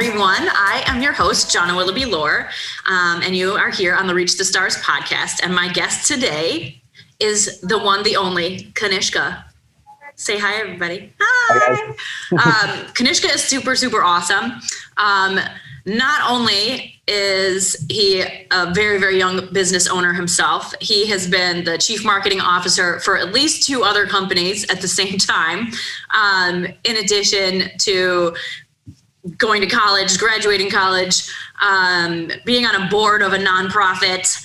everyone. I am your host, Jonna Willoughby Lohr, and you are here on the Reach the Stars podcast. And my guest today is the one, the only, Kanishka. Say hi, everybody. Hi. Kanishka is super, super awesome. Not only is he a very, very young business owner himself, he has been the chief marketing officer for at least 2 other companies at the same time, in addition to going to college, graduating college, being on a board of a nonprofit,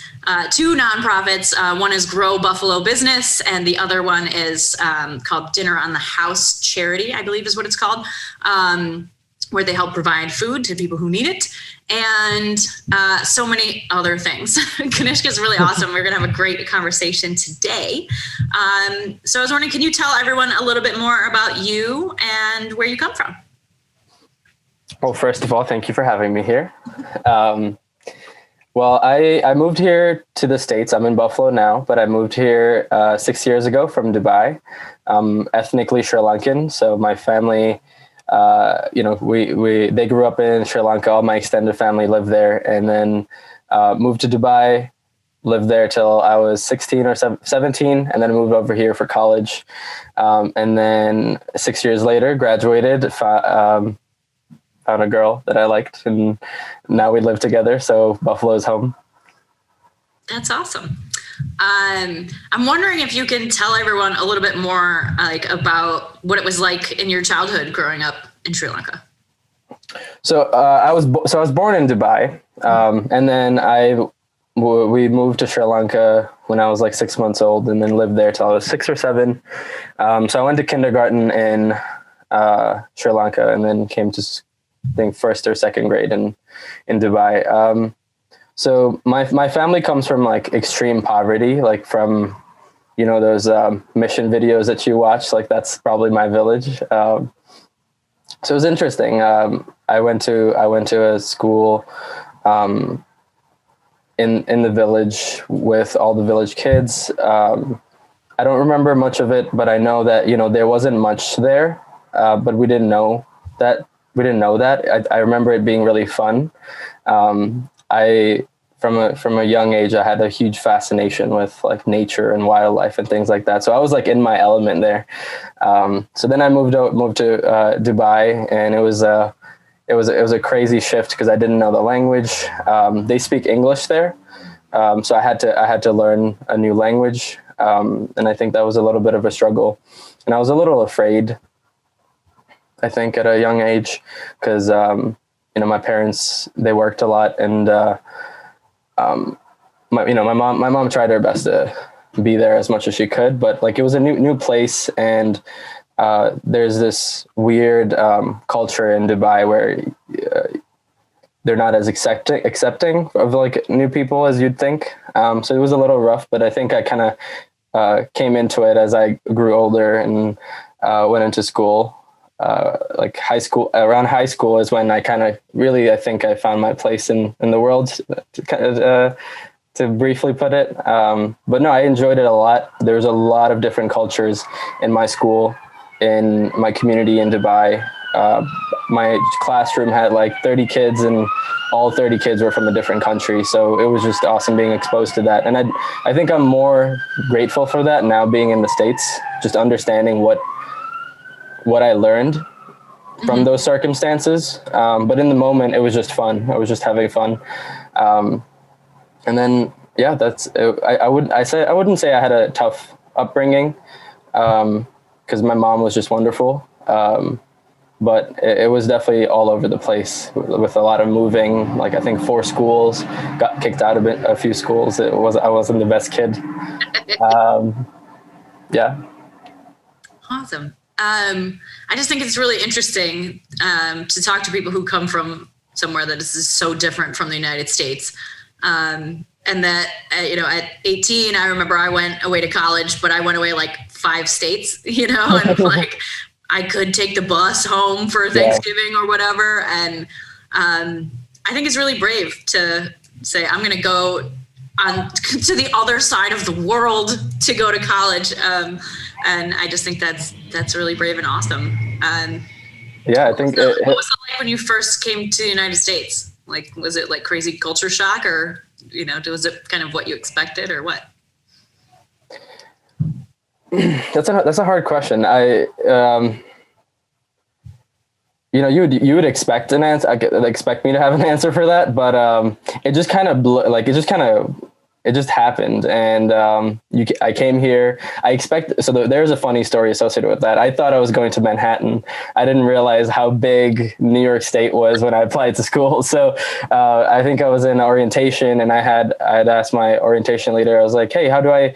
2 nonprofits. One is Grow Buffalo Business, and the other one is called Dinner on the House Charity, I believe is what it's called, where they help provide food to people who need it, and so many other things. Kanishka is really awesome. We're going to have a great conversation today. So I was wondering, can you tell everyone a little bit more about you and where you come from? Well, first of all, thank you for having me here. Well, I moved here to the States. I'm in Buffalo now, but I moved here 6 years ago from Dubai. I'm ethnically Sri Lankan, so my family, they grew up in Sri Lanka. All my extended family lived there, and then moved to Dubai, lived there till I was 16 or 17, and then moved over here for college. And then 6 years later, graduated, found a girl that I liked, and now we live together. So Buffalo's home. That's awesome. I'm wondering if you can tell everyone a little bit more about what it was like in your childhood growing up in Sri Lanka. So I was born in Dubai, and then we moved to Sri Lanka when I was like 6 months old, and then lived there till I was 6 or 7. So I went to kindergarten in Sri Lanka, and then came to I think 1st or 2nd grade in Dubai. So my family comes from like extreme poverty, like from, those mission videos that you watch, like that's probably my village. So it was interesting. I went to a school in the village with all the village kids. I don't remember much of it, but I know that, there wasn't much there, but we didn't know that. I remember it being really fun. From a young age, I had a huge fascination with like nature and wildlife and things like that. So I was like in my element there. So then I moved to Dubai, and it was a crazy shift because I didn't know the language. They speak English there, so I had to learn a new language, and I think that was a little bit of a struggle, and I was a little afraid, I think, at a young age, because my parents, they worked a lot, and my mom tried her best to be there as much as she could, but like it was a new place, and there's this weird culture in Dubai where they're not as accepting of like new people as you'd think. So it was a little rough, but I think I kind of came into it as I grew older and went into school. Like around high school is when I kind of really, I think I found my place in the world, to briefly put it. But no, I enjoyed it a lot. There was a lot of different cultures in my school, in my community in Dubai. My classroom had like 30 kids, and all 30 kids were from a different country. So it was just awesome being exposed to that. And I think I'm more grateful for that now, being in the States, just understanding what I learned from those circumstances. But in the moment, it was just fun. I was just having fun. And then, yeah, that's, I wouldn't say I had a tough upbringing, because my mom was just wonderful. But it was definitely all over the place with a lot of moving. Like I think 4 schools, got kicked out of a few schools. I wasn't the best kid. Yeah. Awesome. I just think it's really interesting to talk to people who come from somewhere that is so different from the United States. And that, at 18, I remember I went away to college, but I went away like 5 states, and like I could take the bus home for Thanksgiving or whatever. And I think it's really brave to say, I'm going to go on to the other side of the world to go to college. And I just think that's really brave and awesome. Yeah, I think What was it like when you first came to the United States? Like, was it like crazy culture shock, or, was it kind of what you expected, or what? that's a hard question. You would expect an answer. Expect me to have an answer for that, but it just kind of it just happened. And I came here. There's a funny story associated with that. I thought I was going to Manhattan. I didn't realize how big New York State was when I applied to school. So I think I was in orientation, and I had asked my orientation leader. I was like, "Hey, how do I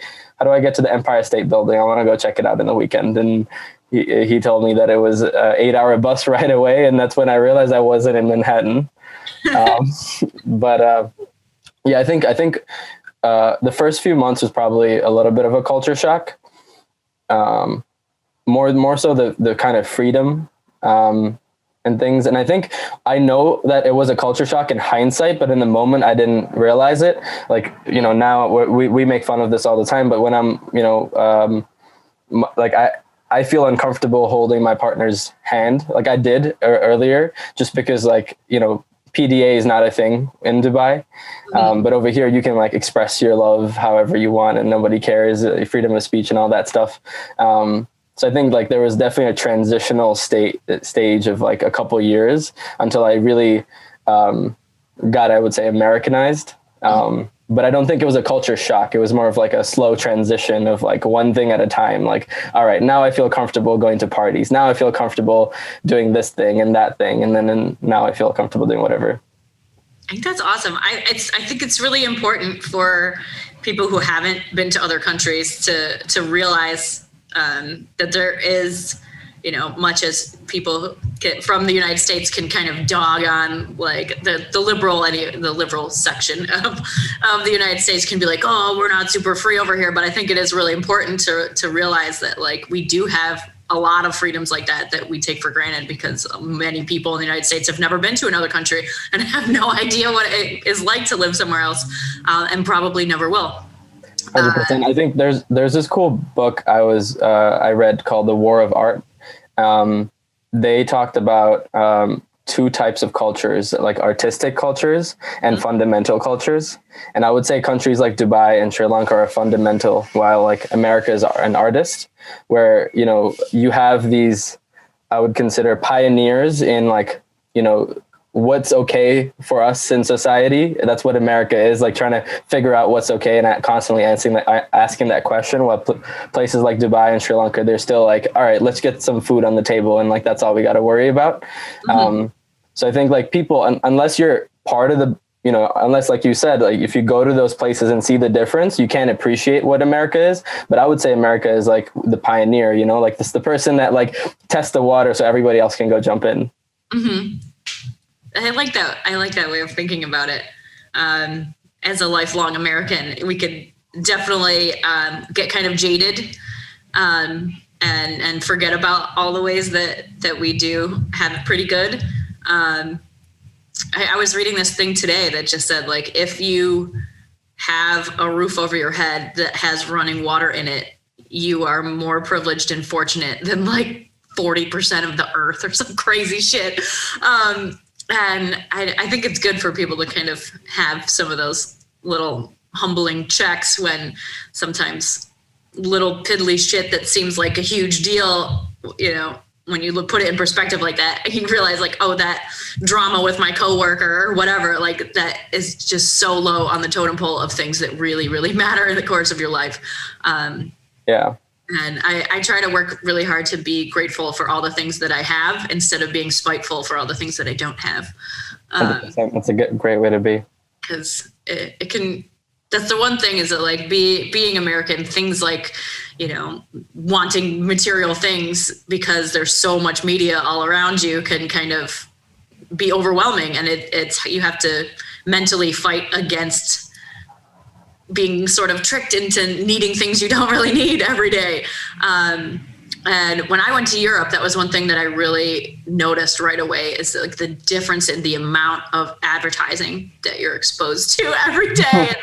get to the Empire State Building? I want to go check it out in the weekend." And he told me that it was an 8-hour bus right away. And that's when I realized I wasn't in Manhattan. But yeah, I think the first few months was probably a little bit of a culture shock. More so the kind of freedom and things. And I think I know that it was a culture shock in hindsight, but in the moment I didn't realize it. Like, now we make fun of this all the time, but when I'm, I feel uncomfortable holding my partner's hand, like I did earlier, just because PDA is not a thing in Dubai. But over here you can express your love however you want, and nobody cares, freedom of speech and all that stuff. So I think there was definitely a transitional stage of a couple years until I really got, I would say, Americanized. But I don't think it was a culture shock. It was more of a slow transition of one thing at a time. All right, now I feel comfortable going to parties. Now I feel comfortable doing this thing and that thing. And then now I feel comfortable doing whatever. I think that's awesome. I think it's really important for people who haven't been to other countries to realize that there is, much as people from the United States can kind of dog on the liberal section of the United States can be like, oh, we're not super free over here. But I think it is really important to realize that we do have a lot of freedoms like that we take for granted, because many people in the United States have never been to another country and have no idea what it is like to live somewhere else, and probably never will. 100%. I think there's this cool book I read called The War of Art. They talked about two types of cultures, artistic cultures and fundamental cultures. And I would say countries like Dubai and Sri Lanka are fundamental, while America is an artist, where, you have these, I would consider, pioneers in what's okay for us in society. That's what America is, trying to figure out what's okay and constantly asking that question. While places like Dubai and Sri Lanka, they're still all right, let's get some food on the table, and that's all we got to worry about. So I think people, unless you're part of the, unless you said, if you go to those places and see the difference, you can't appreciate what America is. But I would say America is the pioneer, this the person that tests the water so everybody else can go jump in. Mm-hmm. I like that way of thinking about it. As a lifelong American, we could definitely get kind of jaded and forget about all the ways that we do have it pretty good. I was reading this thing today that just said, if you have a roof over your head that has running water in it, you are more privileged and fortunate than 40% of the earth or some crazy shit. And I think it's good for people to kind of have some of those little humbling checks when sometimes little piddly shit that seems like a huge deal, when you put it in perspective like that, you realize oh, that drama with my coworker or whatever, that is just so low on the totem pole of things that really, really matter in the course of your life. Yeah. And I try to work really hard to be grateful for all the things that I have instead of being spiteful for all the things that I don't have. That's a great way to be. Because it can, that's the one thing is that being American, things wanting material things because there's so much media all around you can kind of be overwhelming. And it's you have to mentally fight against being sort of tricked into needing things you don't really need every day. And when I went to Europe, that was one thing that I really noticed right away is like the difference in the amount of advertising that you're exposed to every day. And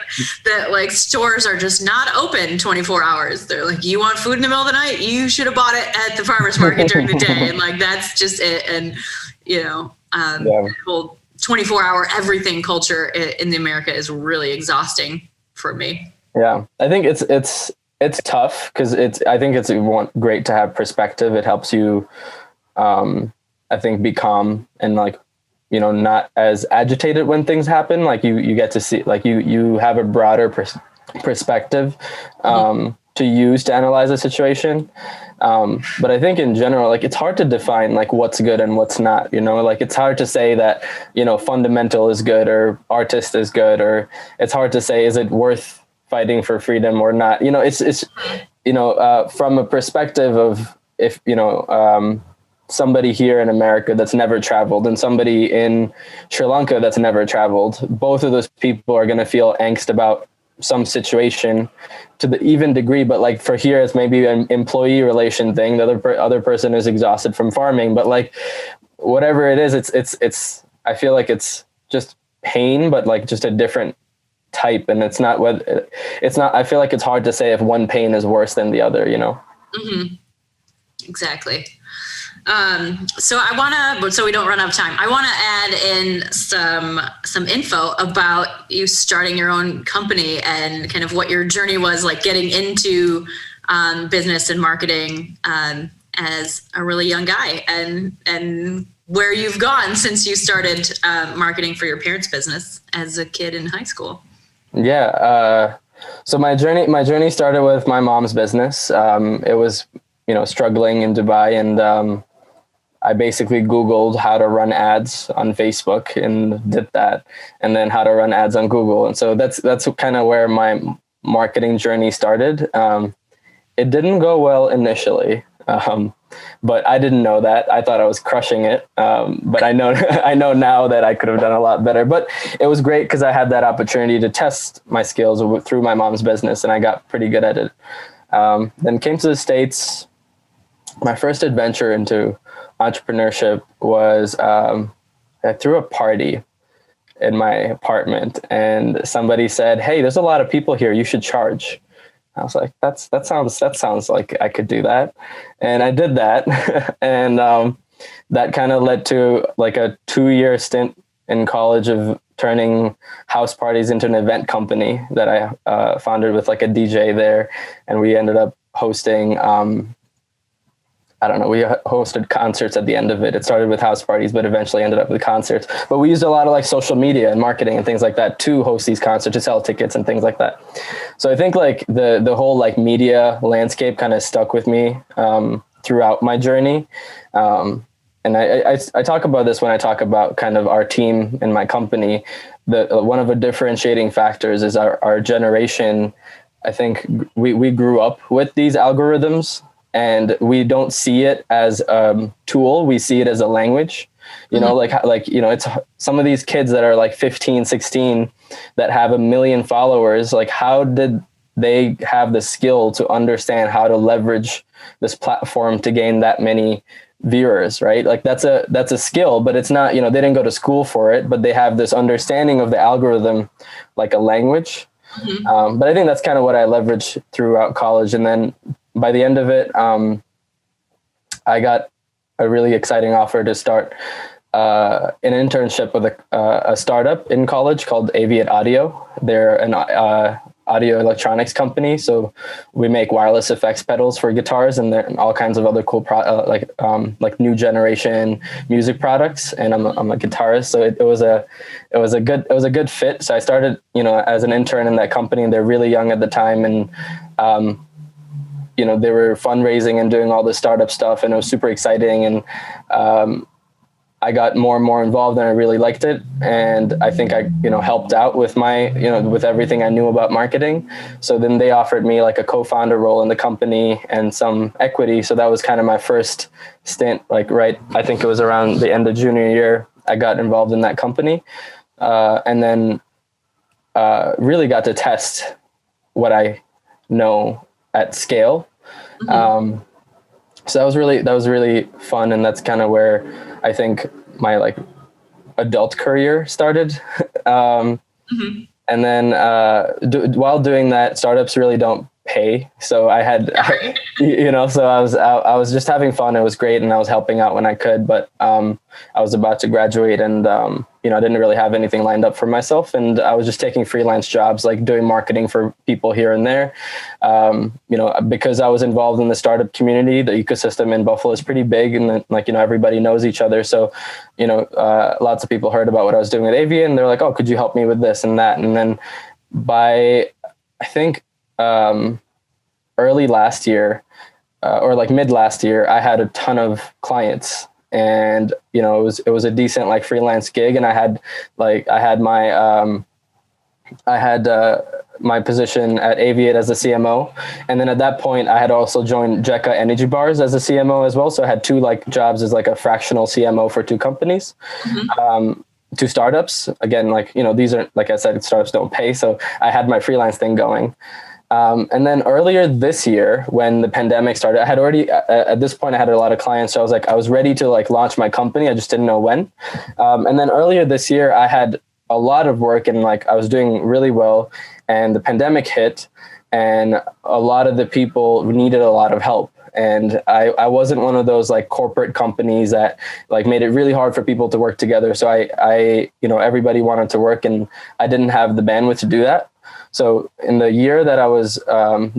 that like stores are just not open 24 hours. They're like, you want food in the middle of the night? You should have bought it at the farmer's market during the day. And like, that's just it. And, the whole 24-hour everything culture in the America is really exhausting for me. Yeah, I think it's tough because I think it's great to have perspective. It helps you, I think, be calm and like, not as agitated when things happen. Like you get to see, like you have a broader perspective to use to analyze a situation. But I think in general, like it's hard to define like what's good and what's not, like it's hard to say that, fundamental is good or artist is good, or it's hard to say, is it worth fighting for freedom or not? It's from a perspective of if, somebody here in America that's never traveled and somebody in Sri Lanka that's never traveled, both of those people are going to feel angst about some situation to the even degree. But like for here, it's maybe an employee relation thing. The other person is exhausted from farming, but like whatever it is, it's, I feel like it's just pain, but like just a different type. And it's not, I feel like it's hard to say if one pain is worse than the other, Mm-hmm. Exactly. So we don't run out of time, I want to add in some info about you starting your own company and kind of what your journey was like getting into business and marketing as a really young guy, and where you've gone since you started marketing for your parents' business as a kid in high school. Yeah. So my journey started with my mom's business. It was, struggling in Dubai, and I basically Googled how to run ads on Facebook and did that, and then how to run ads on Google. And so that's kind of where my marketing journey started. It didn't go well initially, but I didn't know that. I thought I was crushing it. But I know now that I could have done a lot better, but it was great because I had that opportunity to test my skills through my mom's business, and I got pretty good at it. Then came to the States. My first adventure into entrepreneurship was I threw a party in my apartment, and somebody said, "Hey, there's a lot of people here. You should charge." I was like, that sounds like I could do that. And I did that. And that kind of led to like a 2-year stint in college of turning house parties into an event company that I founded with like a DJ there. And we ended up hosting, we hosted concerts at the end of it. It started with house parties, but eventually ended up with concerts. But we used a lot of like social media and marketing and things like that to host these concerts, to sell tickets and things like that. So I think like the whole like media landscape kind of stuck with me throughout my journey. And I talk about this when I talk about kind of our team and my company. One of the differentiating factors is our generation. I think we grew up with these algorithms, and we don't see it as a tool. We see it as a language, it's some of these kids that are like 15, 16 that have 1 million followers. Like, how did they have the skill to understand how to leverage this platform to gain that many viewers, right? Like that's a skill, but it's not, they didn't go to school for it, but they have this understanding of the algorithm, like a language. Mm-hmm. But I think that's kind of what I leveraged throughout college. And then by the end of it, I got a really exciting offer to start an internship with a startup in college called Aviate Audio. They're an audio electronics company. So we make wireless effects pedals for guitars and all kinds of other cool like new generation music products. And I'm a guitarist, so it was a good fit. So I started, as an intern in that company, and they're really young at the time, and they were fundraising and doing all this startup stuff, and it was super exciting. And I got more and more involved, and I really liked it. And I think I, helped out with my, with everything I knew about marketing. So then they offered me like a co-founder role in the company and some equity. So that was kind of my first stint, I think it was around the end of junior year, I got involved in that company. And then really got to test what I know at scale. Mm-hmm. So that was really fun. And that's kind of where I think my like adult career started. Mm-hmm. And then while doing that, startups really don't pay. So I had, so I was just having fun. It was great, and I was helping out when I could. But I was about to graduate, and I didn't really have anything lined up for myself, and I was just taking freelance jobs, like doing marketing for people here and there. Because I was involved in the startup community, the ecosystem in Buffalo is pretty big, and everybody knows each other. So, lots of people heard about what I was doing at Avia, and they're like, "Oh, could you help me with this and that?" And then by, I think, early last year, or like mid last year, I had a ton of clients, and it was a decent like freelance gig, and I had my position at Aviate as a CMO, and then at that point I had also joined Jekka Energy Bars as a CMO as well. So I had two like jobs as like a fractional CMO for two companies. Mm-hmm. Two startups. Again, these are, like I said, startups don't pay. So I had my freelance thing going. And then earlier this year, when the pandemic started, I had already, at this point, I had a lot of clients. So I was ready to like launch my company. I just didn't know when. And then earlier this year, I had a lot of work, and like I was doing really well, and the pandemic hit, and a lot of the people needed a lot of help. And I wasn't one of those like corporate companies that like made it really hard for people to work together. So I everybody wanted to work, and I didn't have the bandwidth to do that. So in the year that I was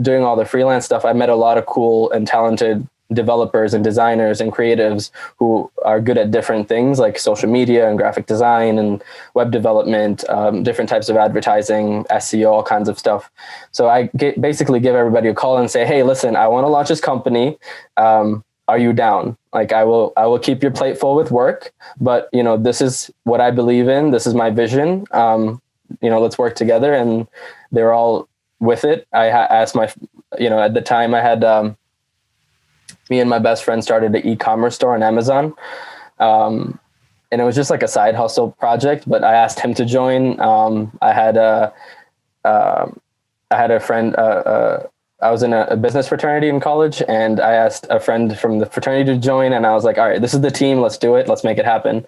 doing all the freelance stuff, I met a lot of cool and talented developers and designers and creatives who are good at different things like social media and graphic design and web development, different types of advertising, SEO, all kinds of stuff. So I basically give everybody a call and say, "Hey, listen, I want to launch this company. Are you down? Like I will keep your plate full with work, but this is what I believe in. This is my vision. Let's work together." And they're all with it. I asked at the time I had, me and my best friend started an e-commerce store on Amazon. And it was just like a side hustle project, but I asked him to join. I had a friend, I was in a business fraternity in college, and I asked a friend from the fraternity to join, and I was like, "All right, this is the team. Let's do it. Let's make it happen."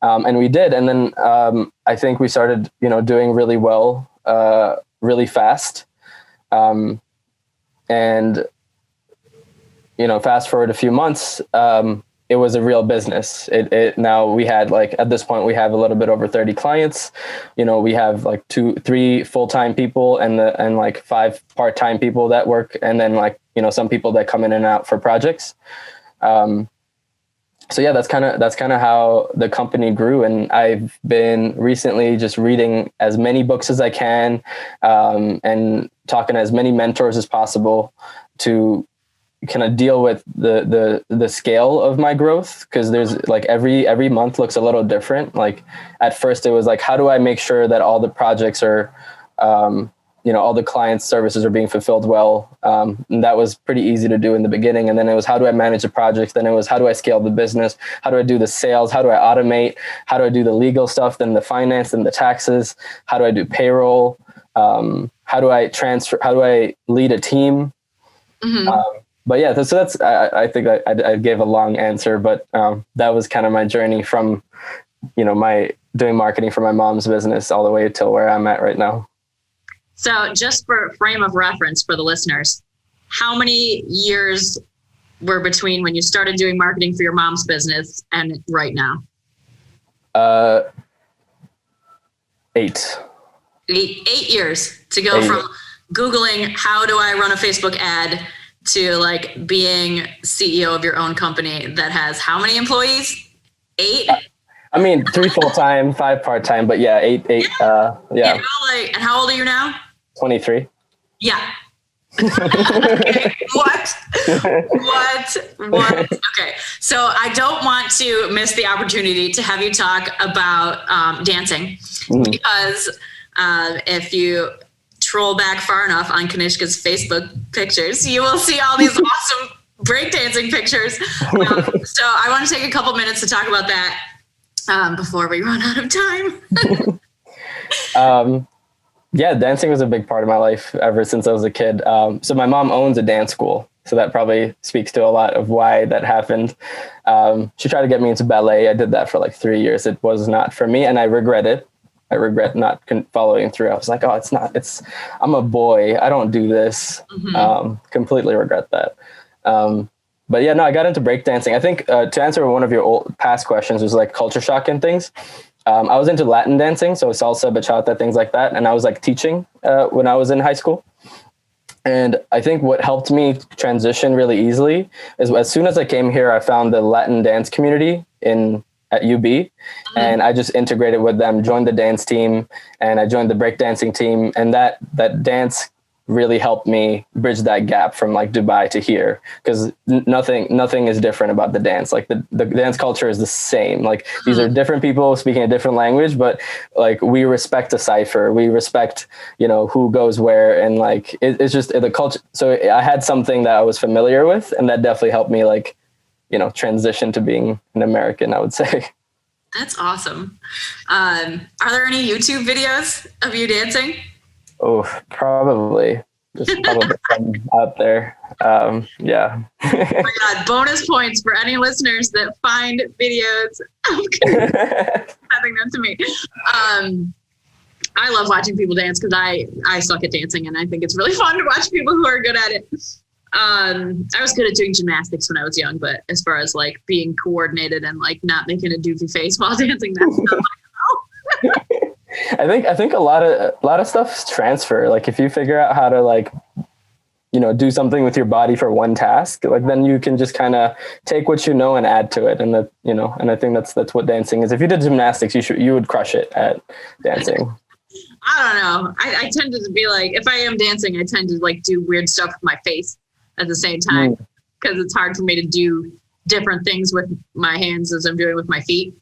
And we did. And then I think we started, doing really well, really fast. And fast forward a few months, it was a real business. Now we had at this point, we have a little bit over 30 clients. We have 2-3 full-time people and like 5 part-time people that work. And then some people that come in and out for projects. So yeah, that's kind of how the company grew. And I've been recently just reading as many books as I can, and talking to as many mentors as possible to kind of deal with the scale of my growth. Cause there's every month looks a little different. Like at first it was like, how do I make sure that all the projects are, all the clients' services are being fulfilled well. And that was pretty easy to do in the beginning. And then it was, how do I manage the projects? Then it was, how do I scale the business? How do I do the sales? How do I automate? How do I do the legal stuff? Then the finance and the taxes? How do I do payroll? How do I lead a team? Mm-hmm. But yeah, so that's, I think I gave a long answer, but that was kind of my journey from, my doing marketing for my mom's business all the way till where I'm at right now. So just for frame of reference for the listeners, how many years were between when you started doing marketing for your mom's business and right now? 8. 8 years to go from Googling, how do I run a Facebook ad, to being CEO of your own company that has how many employees? 8? I mean, 3 full-time, 5 part-time, but yeah, 8. Yeah. And how old are you now? 23. Yeah. Okay. What? Okay. So I don't want to miss the opportunity to have you talk about dancing, mm-hmm. because if you troll back far enough on Kanishka's Facebook pictures, you will see all these awesome breakdancing pictures. So I want to take a couple minutes to talk about that before we run out of time. Yeah, dancing was a big part of my life ever since I was a kid. So my mom owns a dance school. So that probably speaks to a lot of why that happened. She tried to get me into ballet. I did that for like 3 years. It was not for me, and I regret it. I regret not following through. I was like, oh, I'm a boy. I don't do this. Completely regret that. But yeah, no, I got into breakdancing. I think to answer one of your past questions was like culture shock and things. I was into Latin dancing, so salsa, bachata, things like that. And I was like teaching when I was in high school. And I think what helped me transition really easily is as soon as I came here, I found the Latin dance community at UB, and I just integrated with them, joined the dance team, and I joined the breakdancing team. And that dance really helped me bridge that gap from like Dubai to here, because nothing is different about the dance. Like the dance culture is the same. Like these are different people speaking a different language, but like we respect a cipher, we respect, who goes where, and like it's just the culture. So I had something that I was familiar with, and that definitely helped me like transition to being an American, I would say. That's awesome. Are there any YouTube videos of you dancing? Oh, probably. Just probably some out there. Yeah. Oh my God, bonus points for any listeners that find videos of sending them to me. I love watching people dance because I suck at dancing, and I think it's really fun to watch people who are good at it. I was good at doing gymnastics when I was young, but as far as like being coordinated and like not making a doofy face while dancing, that's not my goal. I think a lot of stuff transfer. Like if you figure out how to like, do something with your body for one task, like then you can just kind of take what you know and add to it. And that, and I think that's what dancing is. If you did gymnastics, you would crush it at dancing. I don't know. I tend to be like, if I am dancing, I tend to like do weird stuff with my face at the same time, because it's hard for me to do different things with my hands as I'm doing with my feet.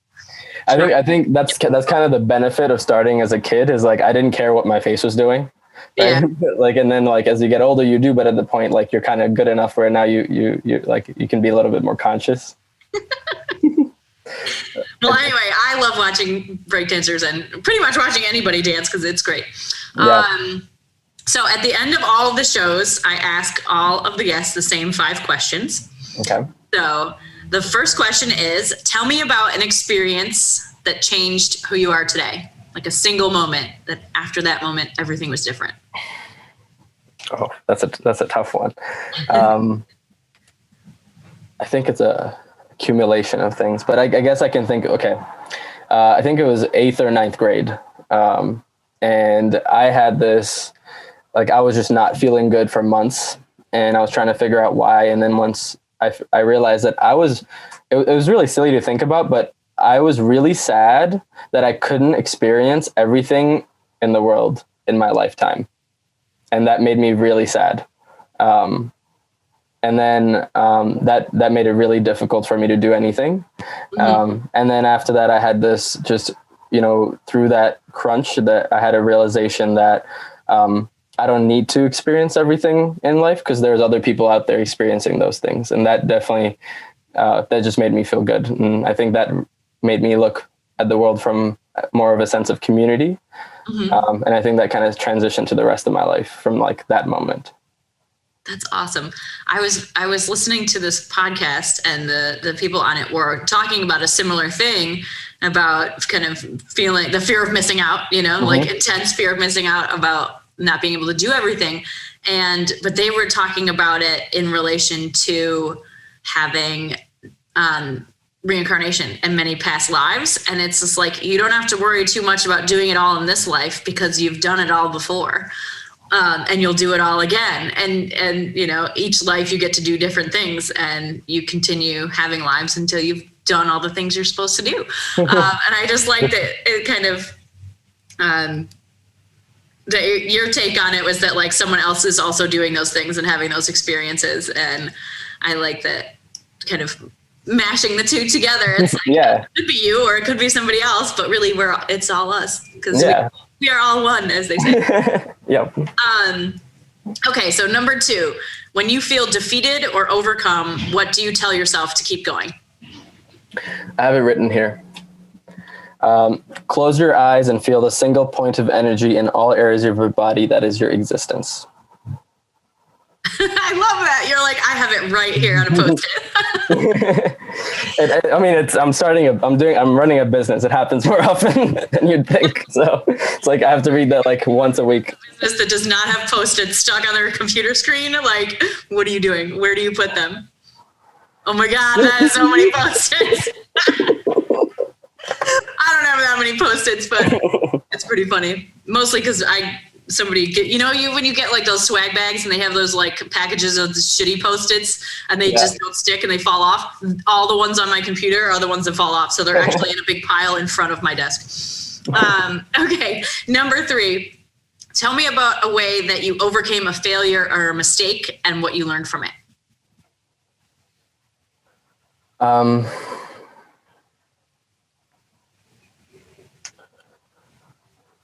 I think that's kind of the benefit of starting as a kid, is like I didn't care what my face was doing. Right? Yeah. Like, and then like as you get older, you do, but at the point like you're kind of good enough where now you like you can be a little bit more conscious. Well, anyway, I love watching breakdancers and pretty much watching anybody dance because it's great. Yeah. So at the end of all of the shows, I ask all of the guests the same 5 questions. Okay. So the first question is, tell me about an experience that changed who you are today. Like a single moment that after that moment, everything was different. Oh, that's a tough one. I think it's a accumulation of things, but I guess I can think, okay. I think it was 8th or 9th grade. And I had this, like, I was just not feeling good for months, and I was trying to figure out why. And then once I realized that it was really silly to think about, but I was really sad that I couldn't experience everything in the world in my lifetime. And that made me really sad. And then that made it really difficult for me to do anything. And then after that, I had this just, through that crunch, that I had a realization that I don't need to experience everything in life because there's other people out there experiencing those things. And that definitely, that just made me feel good. And I think that made me look at the world from more of a sense of community. And I think that kind of transitioned to the rest of my life from like that moment. That's awesome. I was listening to this podcast, and the people on it were talking about a similar thing about kind of feeling the fear of missing out, like intense fear of missing out about not being able to do everything. But they were talking about it in relation to having reincarnation and many past lives. And it's just like, you don't have to worry too much about doing it all in this life because you've done it all before. And you'll do it all again. And each life you get to do different things, and you continue having lives until you've done all the things you're supposed to do. And I just liked it kind of, your take on it was that like someone else is also doing those things and having those experiences. And I like that kind of mashing the two together. It's like, it could be you or it could be somebody else, but really it's all us, because we are all one, as they say. Yep. Okay. So number 2, when you feel defeated or overcome, what do you tell yourself to keep going? I have it written here. Close your eyes and feel the single point of energy in all areas of your body that is your existence. I love that. You're like, I have it right here on a post-it. I'm running a business. It happens more often than you'd think. So it's like I have to read that like once a week. Business that does not have post-its stuck on their computer screen. Like, what are you doing? Where do you put them? Oh my God, that is so many post-its. I don't have that many post-its, but it's pretty funny. Mostly because when you get like those swag bags and they have those like packages of the shitty post-its and they just don't stick and they fall off. All the ones on my computer are the ones that fall off. So they're actually in a big pile in front of my desk. Okay. Number 3, tell me about a way that you overcame a failure or a mistake and what you learned from it.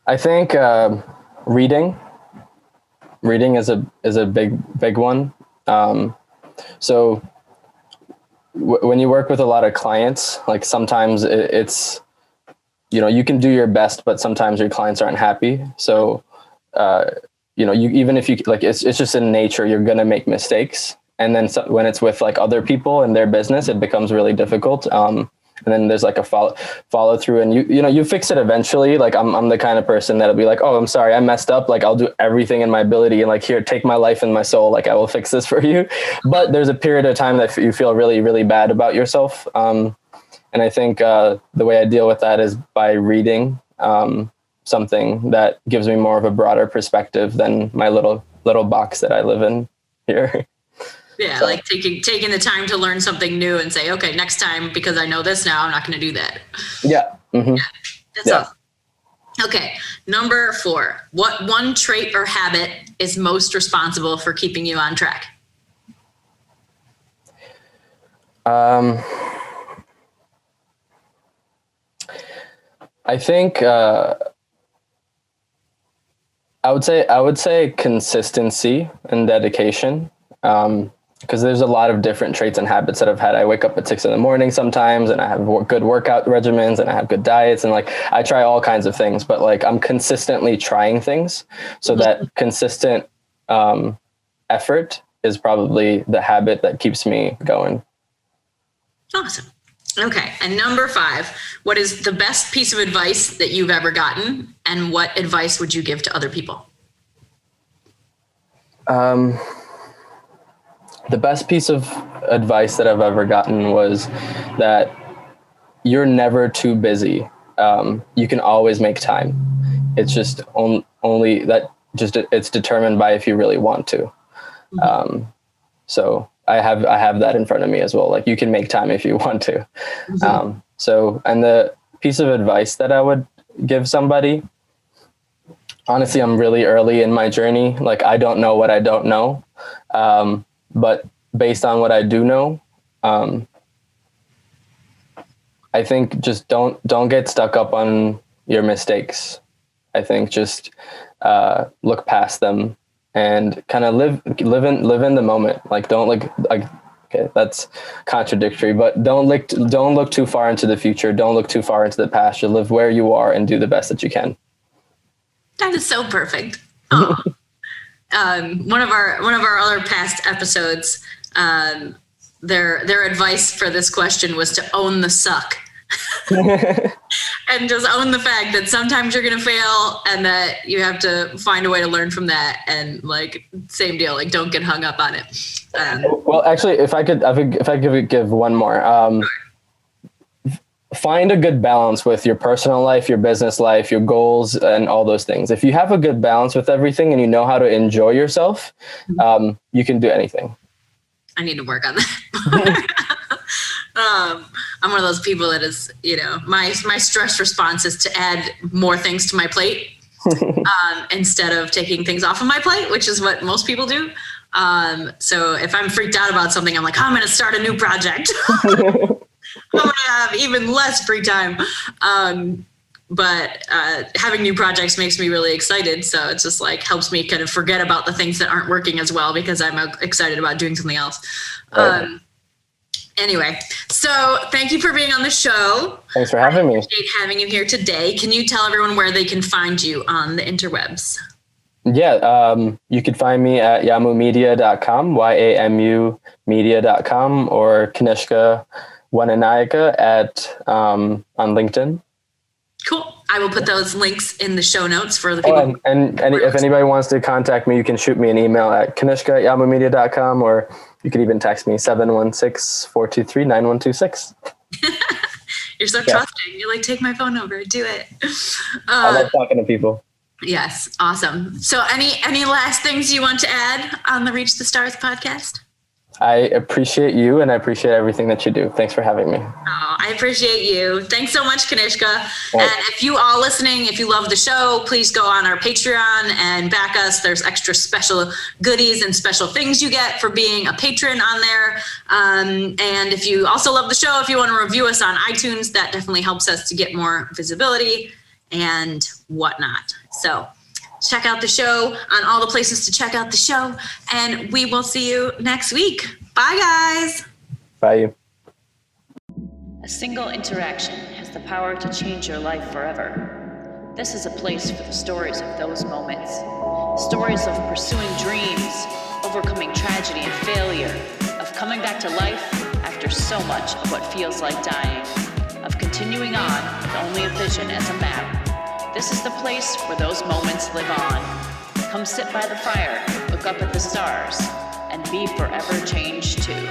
I think reading is a big one. So when you work with a lot of clients, like sometimes it's you can do your best, but sometimes your clients aren't happy. So even if you like, it's just in nature, you're gonna make mistakes. And then when it's with like other people and their business, it becomes really difficult. And then there's like a follow through, and you fix it eventually. Like I'm the kind of person that'll be like, oh, I'm sorry, I messed up. Like I'll do everything in my ability, and like, here, take my life and my soul. Like I will fix this for you. But there's a period of time that you feel really, really bad about yourself. And I think the way I deal with that is by reading something that gives me more of a broader perspective than my little box that I live in here. Yeah, so, like taking the time to learn something new and say, okay, next time, because I know this now, I'm not going to do that. Yeah. Mm-hmm. Yeah, that's awesome. Okay, number 4. What one trait or habit is most responsible for keeping you on track? I think I would say consistency and dedication. Because there's a lot of different traits and habits that I've had. I wake up at 6 a.m. sometimes, and I have good workout regimens, and I have good diets, and like I try all kinds of things, but like I'm consistently trying things. So that consistent effort is probably the habit that keeps me going. Awesome. Okay. And number 5, what is the best piece of advice that you've ever gotten, and what advice would you give to other people? The best piece of advice that I've ever gotten was that you're never too busy. You can always make time. It's just only that it's determined by if you really want to. So I have that in front of me as well. Like you can make time if you want to. And the piece of advice that I would give somebody, honestly, I'm really early in my journey. Like I don't know what I don't know. But based on what I do know, I think just don't get stuck up on your mistakes. I think just look past them and kind of live in the moment. Like don't like okay, that's contradictory, but don't look too far into the future. Don't look too far into the past. You live where you are and do the best that you can. That is so perfect. Oh. One of our other past episodes, their advice for this question was to own the suck. And just own the fact that sometimes you're going to fail and that you have to find a way to learn from that. And like, same deal, like don't get hung up on it. Well, actually, if I could give one more, find a good balance with your personal life, your business life, your goals, and all those things. If you have a good balance with everything and you know how to enjoy yourself, you can do anything. I need to work on that. I'm one of those people that is, my stress response is to add more things to my plate instead of taking things off of my plate, which is what most people do. So if I'm freaked out about something, I'm like, I'm going to start a new project. I'm going to have even less free time. But having new projects makes me really excited. So it's just like helps me kind of forget about the things that aren't working as well because I'm excited about doing something else. Anyway, so thank you for being on the show. Thanks for having me. I appreciate having you here today. Can you tell everyone where they can find you on the interwebs? You could find me at yamumedia.com, YAMU media.com, or Kanishka Wananayaka on LinkedIn. Cool. I will put those links in the show notes for the people. And if anybody wants to contact me, you can shoot me an email at kanishka@yamumedia.com, or you could even text me 716-423-9126. You're so trusting. You're like, take my phone number, do it. I love talking to people. Yes. Awesome. So any last things you want to add on the Reach the Stars podcast? I appreciate you, and I appreciate everything that you do. Thanks for having me. Oh, I appreciate you. Thanks so much, Kanishka. And if you all listening, if you love the show, please go on our Patreon and back us. There's extra special goodies and special things you get for being a patron on there. And if you also love the show, if you want to review us on iTunes, that definitely helps us to get more visibility and whatnot. So check out the show on all the places to check out the show, and we will see you next week. Bye, guys. Bye. A single interaction has the power to change your life forever. This is a place for the stories of those moments. Stories of pursuing dreams, overcoming tragedy and failure, of coming back to life after so much of what feels like dying, of continuing on with only a vision as a map. This is the place where those moments live on. Come sit by the fire, look up at the stars, and be forever changed too.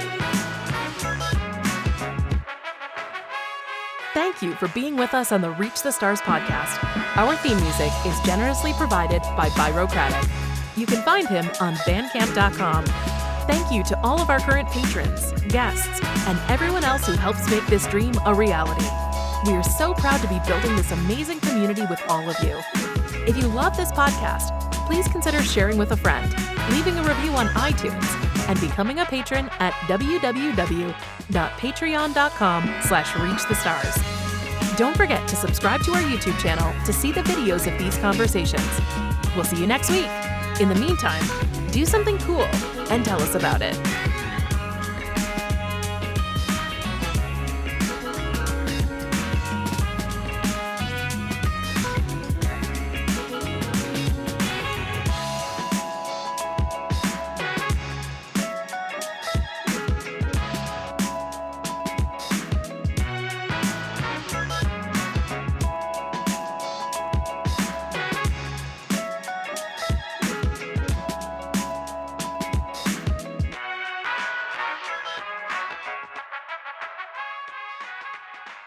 Thank you for being with us on the Reach the Stars podcast. Our theme music is generously provided by Byrocratic. You can find him on bandcamp.com. Thank you to all of our current patrons, guests, and everyone else who helps make this dream a reality. We are so proud to be building this amazing community with all of you. If you love this podcast, please consider sharing with a friend, leaving a review on iTunes, and becoming a patron at www.patreon.com/reachthestars. Don't forget to subscribe to our YouTube channel to see the videos of these conversations. We'll see you next week. In the meantime, do something cool and tell us about it.